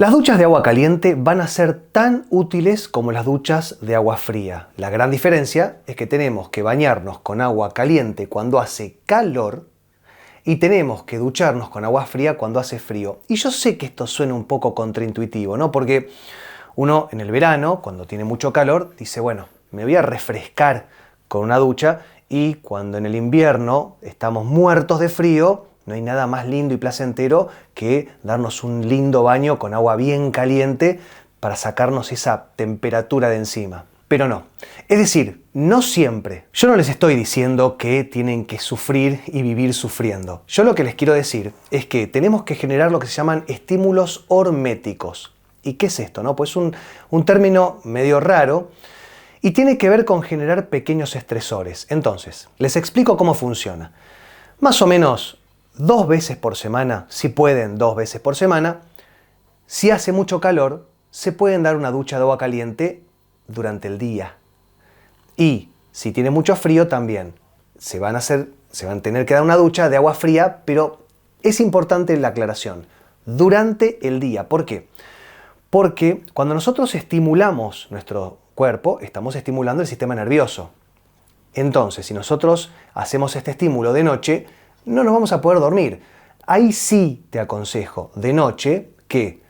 Las duchas de agua caliente van a ser tan útiles como las duchas de agua fría. La gran diferencia es que tenemos que bañarnos con agua caliente cuando hace calor y tenemos que ducharnos con agua fría cuando hace frío. Y yo sé que esto suena un poco contraintuitivo, ¿no? Porque uno en el verano, cuando tiene mucho calor, dice, bueno, me voy a refrescar con una ducha, y cuando en el invierno estamos muertos de frío, no hay nada más lindo y placentero que darnos un lindo baño con agua bien caliente para sacarnos esa temperatura de encima. Pero no. Es decir, no siempre. Yo no les estoy diciendo que tienen que sufrir y vivir sufriendo. Yo lo que les quiero decir es que tenemos que generar lo que se llaman estímulos horméticos. ¿Y qué es esto, no? Pues un término medio raro y tiene que ver con generar pequeños estresores. Entonces, les explico cómo funciona. Más o menos 2 veces por semana, si pueden 2 veces por semana, si hace mucho calor, se pueden dar una ducha de agua caliente durante el día. Y si tiene mucho frío también, se van a tener que dar una ducha de agua fría, pero es importante la aclaración, durante el día. ¿Por qué? Porque cuando nosotros estimulamos nuestro cuerpo, estamos estimulando el sistema nervioso. Entonces, si nosotros hacemos este estímulo de noche, no nos vamos a poder dormir. Ahí sí te aconsejo de noche que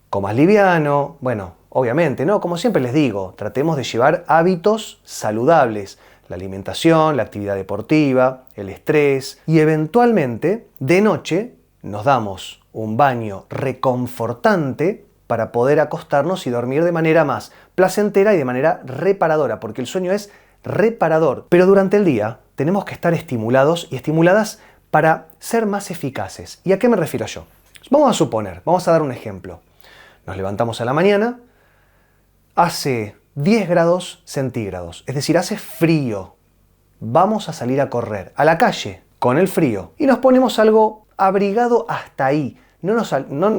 comas liviano, bueno, obviamente, ¿no? Como siempre les digo, tratemos de llevar hábitos saludables. La alimentación, la actividad deportiva, el estrés y eventualmente de noche nos damos un baño reconfortante para poder acostarnos y dormir de manera más placentera y de manera reparadora, porque el sueño es reparador. Pero durante el día tenemos que estar estimulados y estimuladas para ser más eficaces. ¿Y a qué me refiero yo? Vamos a suponer, vamos a dar un ejemplo. Nos levantamos a la mañana, hace 10 grados centígrados, es decir, hace frío. Vamos a salir a correr a la calle con el frío y nos ponemos algo abrigado hasta ahí. No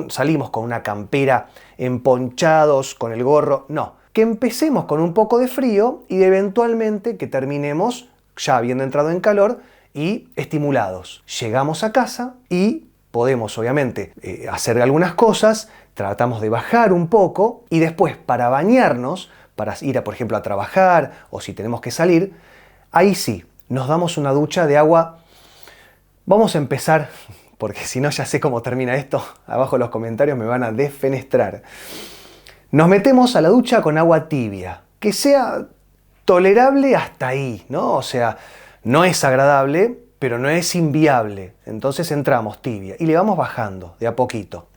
salimos con una campera, emponchados, con el gorro, no. Que empecemos con un poco de frío y eventualmente que terminemos ya habiendo entrado en calor y estimulados. Llegamos a casa y podemos obviamente hacer algunas cosas, tratamos de bajar un poco y después para bañarnos, para ir por ejemplo a trabajar o si tenemos que salir, ahí sí, nos damos una ducha de agua. Vamos a empezar, porque si no ya sé cómo termina esto, abajo en los comentarios me van a defenestrar. Nos metemos a la ducha con agua tibia, que sea tolerable hasta ahí, ¿no? O sea, no es agradable, pero no es inviable. Entonces entramos tibia y le vamos bajando de a poquito.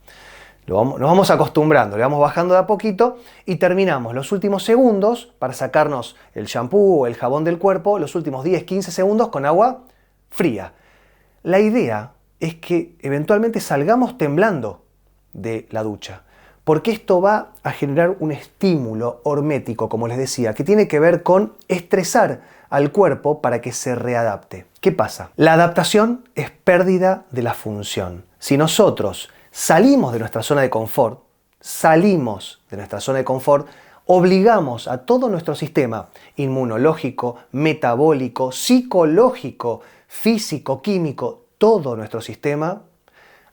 Nos vamos acostumbrando, le vamos bajando de a poquito y terminamos los últimos segundos para sacarnos el shampoo o el jabón del cuerpo, los últimos 10-15 segundos con agua fría. La idea es que eventualmente salgamos temblando de la ducha, porque esto va a generar un estímulo hormético, como les decía, que tiene que ver con estresar al cuerpo para que se readapte. ¿Qué pasa? La adaptación es pérdida de la función. Si nosotros salimos de nuestra zona de confort, obligamos a todo nuestro sistema inmunológico, metabólico, psicológico, físico, químico, todo nuestro sistema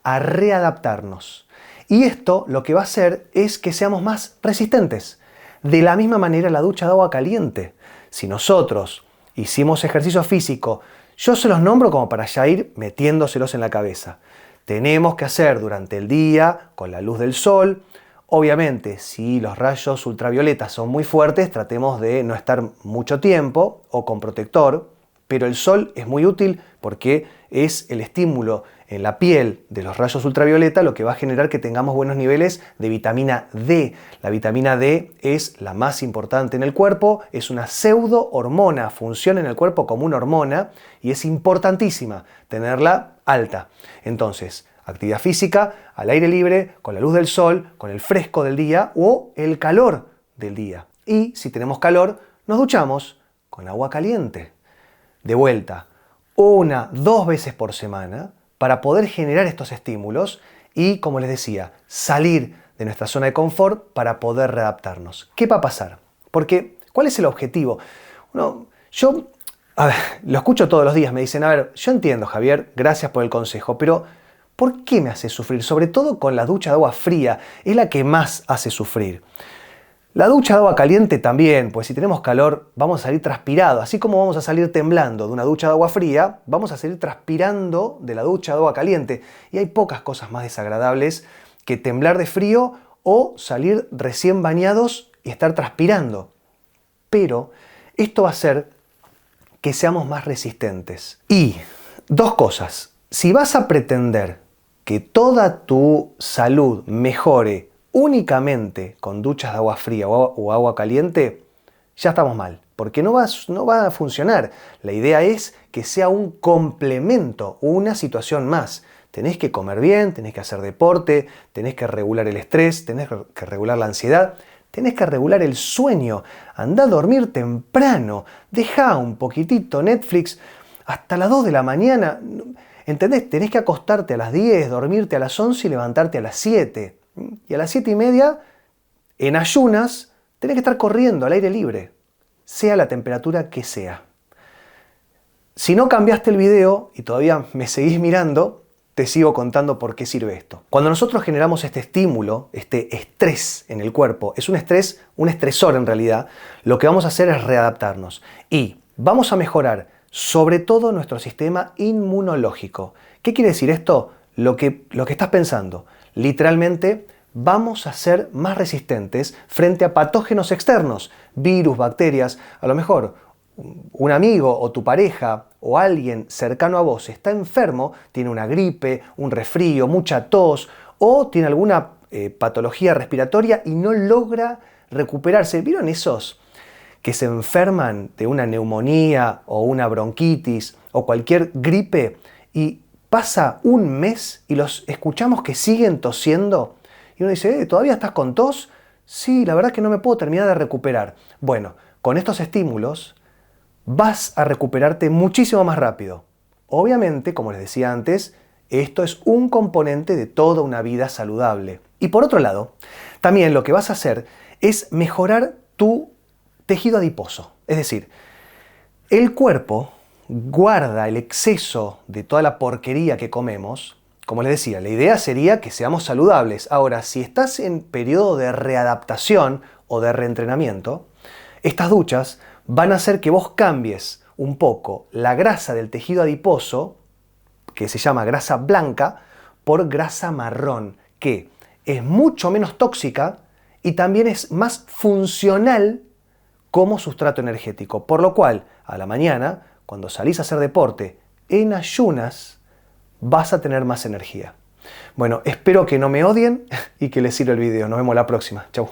a readaptarnos. Y esto lo que va a hacer es que seamos más resistentes. De la misma manera la ducha de agua caliente. Si nosotros hicimos ejercicio físico, yo se los nombro como para ya ir metiéndoselos en la cabeza. Tenemos que hacer durante el día, con la luz del sol. Obviamente, si los rayos ultravioletas son muy fuertes, tratemos de no estar mucho tiempo o con protector. Pero el sol es muy útil porque es el estímulo en la piel de los rayos ultravioleta lo que va a generar que tengamos buenos niveles de vitamina D. La vitamina D es la más importante en el cuerpo, es una pseudo hormona, funciona en el cuerpo como una hormona y es importantísima tenerla alta. Entonces, actividad física, al aire libre, con la luz del sol, con el fresco del día o el calor del día. Y si tenemos calor, nos duchamos con agua caliente. De vuelta, 1-2 veces por semana para poder generar estos estímulos y, como les decía, salir de nuestra zona de confort para poder readaptarnos. ¿Qué va a pasar? Porque, ¿cuál es el objetivo? Yo lo escucho todos los días, me dicen, a ver, yo entiendo, Javier, gracias por el consejo, pero ¿Por qué me hace sufrir? Sobre todo con la ducha de agua fría, es la que más hace sufrir. La ducha de agua caliente también, pues si tenemos calor vamos a salir transpirados. Así como vamos a salir temblando de una ducha de agua fría, vamos a salir transpirando de la ducha de agua caliente. Y hay pocas cosas más desagradables que temblar de frío o salir recién bañados y estar transpirando. Pero esto va a hacer que seamos más resistentes. Y dos cosas. Si vas a pretender que toda tu salud mejore únicamente con duchas de agua fría o agua caliente, ya estamos mal, porque no va a funcionar. La idea es que sea un complemento, una situación más. Tenés que comer bien, tenés que hacer deporte, tenés que regular el estrés, tenés que regular la ansiedad, tenés que regular el sueño. Andá a dormir temprano, dejá un poquitito Netflix hasta las 2 de la mañana. ¿Entendés? Tenés que acostarte a las 10, dormirte a las 11 y levantarte a las 7. Y a las 7:30, en ayunas, tenés que estar corriendo al aire libre, sea la temperatura que sea. Si no cambiaste el video y todavía me seguís mirando, te sigo contando por qué sirve esto. Cuando nosotros generamos este estímulo, este estrés en el cuerpo, es un estresor en realidad, lo que vamos a hacer es readaptarnos y vamos a mejorar sobre todo nuestro sistema inmunológico. ¿Qué quiere decir esto? Lo que estás pensando. Literalmente, vamos a ser más resistentes frente a patógenos externos, virus, bacterias. A lo mejor un amigo o tu pareja o alguien cercano a vos está enfermo, tiene una gripe, un resfrío, mucha tos o tiene alguna patología respiratoria y no logra recuperarse. ¿Vieron esos que se enferman de una neumonía o una bronquitis o cualquier gripe y pasa un mes y los escuchamos que siguen tosiendo? Y uno dice, ¿todavía estás con tos? Sí, la verdad es que no me puedo terminar de recuperar. Bueno, con estos estímulos vas a recuperarte muchísimo más rápido. Obviamente, como les decía antes, esto es un componente de toda una vida saludable. Y por otro lado, también lo que vas a hacer es mejorar tu tejido adiposo. Es decir, el cuerpo guarda el exceso de toda la porquería que comemos. Como les decía, la idea sería que seamos saludables. Ahora, si estás en periodo de readaptación o de reentrenamiento, estas duchas van a hacer que vos cambies un poco la grasa del tejido adiposo, que se llama grasa blanca, por grasa marrón, que es mucho menos tóxica y también es más funcional como sustrato energético. Por lo cual, a la mañana, cuando salís a hacer deporte en ayunas, vas a tener más energía. Bueno, espero que no me odien y que les sirva el video. Nos vemos la próxima. Chau.